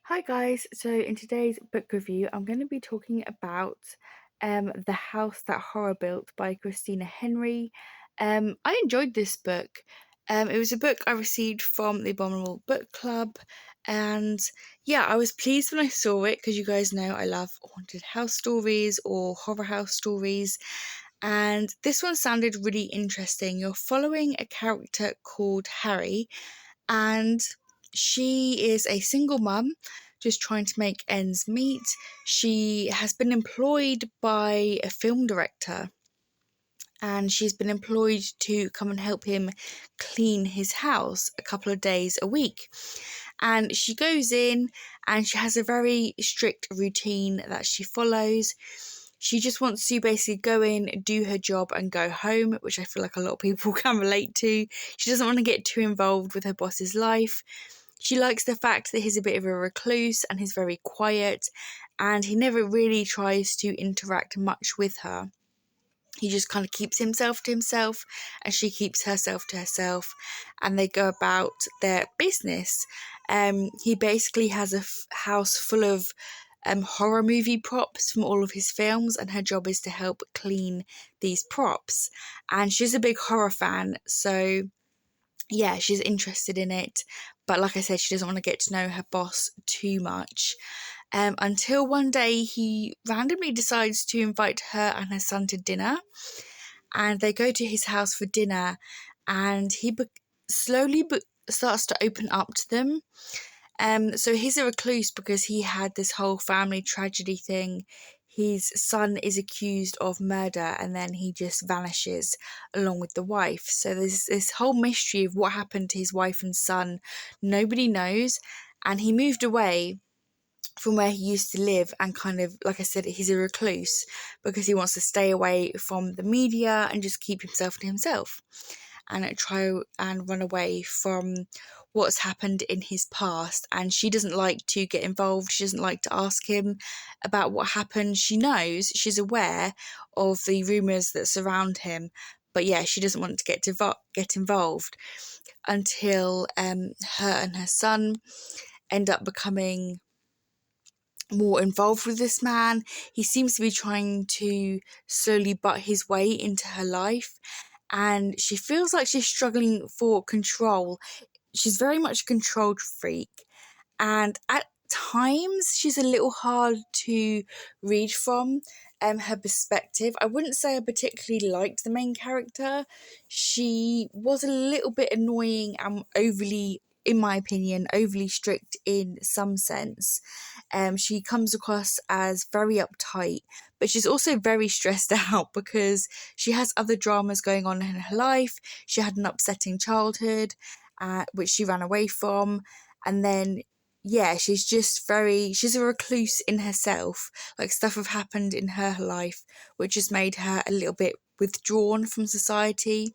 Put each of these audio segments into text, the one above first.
Hi guys, so in today's book review, I'm going to be talking about The House That Horror Built by Christina Henry. I enjoyed this book. It was a book I received from the Abominable Book Club, and yeah, I was pleased when I saw it because you guys know I love haunted house stories or horror house stories. And this one sounded really interesting. You're following a character called Harry, and she is a single mum just trying to make ends meet. She has been employed by a film director, and she's been employed to come and help him clean his house a couple of days a week. And she goes in and she has a very strict routine that she follows. She just wants to basically go in, do her job, and go home, which I feel like a lot of people can relate to. She doesn't want to get too involved with her boss's life. She likes the fact that he's a bit of a recluse and he's very quiet, and he never really tries to interact much with her. He just kind of keeps himself to himself, and she keeps herself to herself, and they go about their business. He basically has a house full of horror movie props from all of his films, and her job is to help clean these props. And she's a big horror fan, so yeah, she's interested in it. But like I said, she doesn't want to get to know her boss too much. Until one day he randomly decides to invite her and her son to dinner, and they go to his house for dinner, and he slowly starts to open up to them. So he's a recluse because he had this whole family tragedy thing. His son is accused of murder, and then he just vanishes along with the wife. So there's this whole mystery of what happened to his wife and son. Nobody knows, and he moved away from where he used to live, and kind of, like I said, he's a recluse because he wants to stay away from the media and just keep himself to himself and try and run away from what's happened in his past. And she doesn't like to get involved. She doesn't like to ask him about what happened. She knows, she's aware of the rumours that surround him, but yeah, she doesn't want to get involved until her and her son end up becoming more involved with this man. He seems to be trying to slowly butt his way into her life, and she feels like she's struggling for control. She's very much a controlled freak, and at times she's a little hard to read from her perspective. I wouldn't say I particularly liked the main character. She was a little bit annoying and overly, in my opinion, overly strict in some sense. She comes across as very uptight, but she's also very stressed out because she has other dramas going on in her life. She had an upsetting childhood, which she ran away from, and then yeah, she's a recluse in herself. Like, stuff have happened in her life which has made her a little bit withdrawn from society,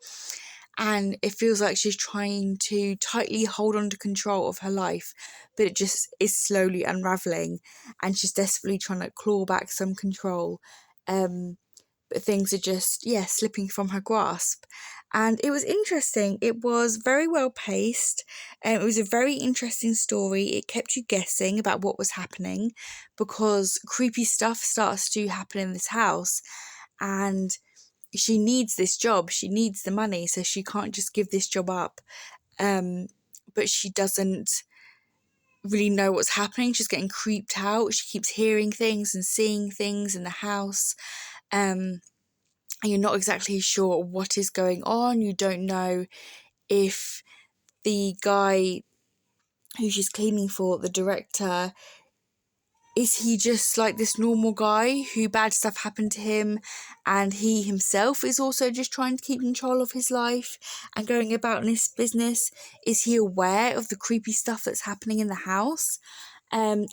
and it feels like she's trying to tightly hold on to control of her life, but it just is slowly unraveling, and she's desperately trying to claw back some control. But things are just, yeah, slipping from her grasp. And it was interesting. It was very well paced. It was a very interesting story. It kept you guessing about what was happening because creepy stuff starts to happen in this house. And she needs this job. She needs the money. So she can't just give this job up. But she doesn't really know what's happening. She's getting creeped out. She keeps hearing things and seeing things in the house. And you're not exactly sure what is going on. You don't know if the guy who she's cleaning for, the director, is he just like this normal guy who bad stuff happened to him, and he himself is also just trying to keep control of his life and going about in his business? Is he aware of the creepy stuff that's happening in the house?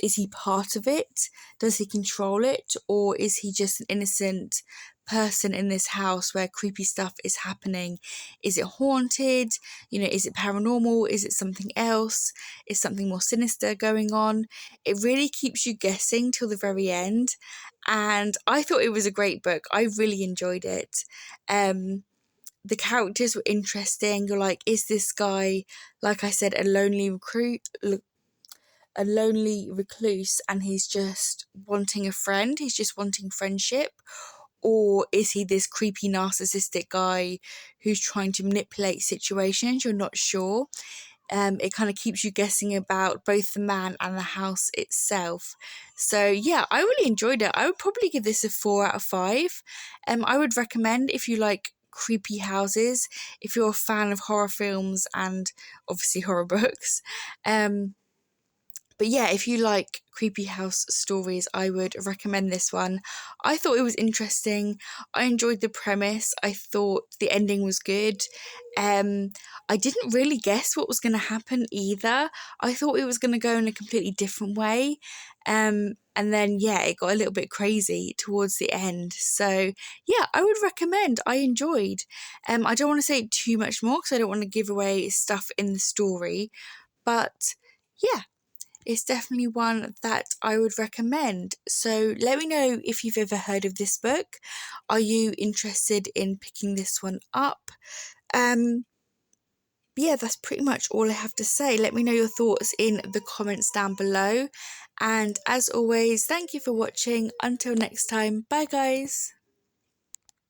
Is he part of it? Does he control it? Or is he just an innocent person in this house where creepy stuff is happening? Is it haunted? Is it paranormal? Is it something else? Is something more sinister going on? It really keeps you guessing till the very end. And I thought it was a great book. I really enjoyed it. The characters were interesting. You're like, is this guy, like I said, a lonely a lonely recluse and he's just wanting a friend, he's just wanting friendship? Or is he this creepy narcissistic guy who's trying to manipulate situations? You're not sure. It kind of keeps you guessing about both the man and the house itself. So yeah, I really enjoyed it. I would probably give this a 4 out of 5. I would recommend if you like creepy houses, if you're a fan of horror films and obviously horror books. But yeah, if you like creepy house stories, I would recommend this one. I thought it was interesting. I enjoyed the premise. I thought the ending was good. I didn't really guess what was going to happen either. I thought it was going to go in a completely different way. And then, yeah, it got a little bit crazy towards the end. So, yeah, I would recommend. I enjoyed. I don't want to say too much more because I don't want to give away stuff in the story. But, yeah, it's definitely one that I would recommend. So let me know if you've ever heard of this book. Are you interested in picking this one up? Yeah, that's pretty much all I have to say. Let me know your thoughts in the comments down below. And as always, thank you for watching. Until next time, bye guys.